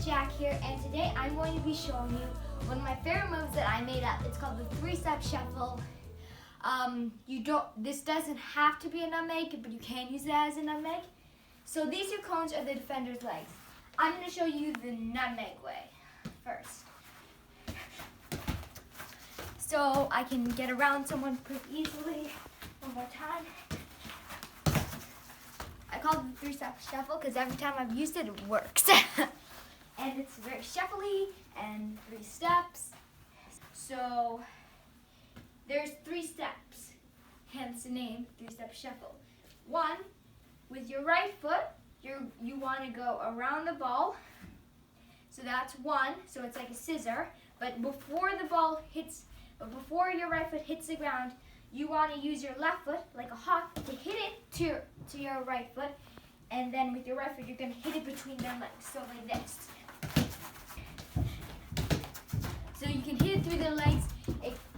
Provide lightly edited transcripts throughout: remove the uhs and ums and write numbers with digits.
Jack here, and today I'm going to be showing you one of my favorite moves that I made up. It's called the three-step shuffle. This doesn't have to be a nutmeg, but you can use it as a nutmeg. So these two cones are the defender's legs. I'm going to show you the nutmeg way first. So I can get around someone pretty easily. One more time. I call it the three-step shuffle because every time I've used it, it works. And it's very shuffly and 3 steps. So there's 3 steps, hence the name three-step shuffle. 1, with your right foot, you want to go around the ball. So that's 1. So it's like a scissor. But before your right foot hits the ground, you want to use your left foot like a hawk to hit it to your right foot, and then with your right foot you're going to hit it between their legs, so like this. So you can hit it through their legs.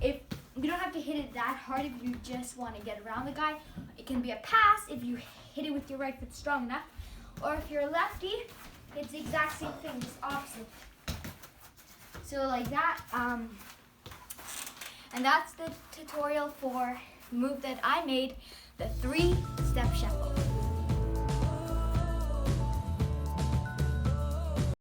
If you don't have to hit it that hard if you just want to get around the guy. It can be a pass if you hit it with your right foot strong enough, or if you're a lefty, it's the exact same thing, just opposite. So like that. And that's the tutorial for the move that I made, the three-step shuffle.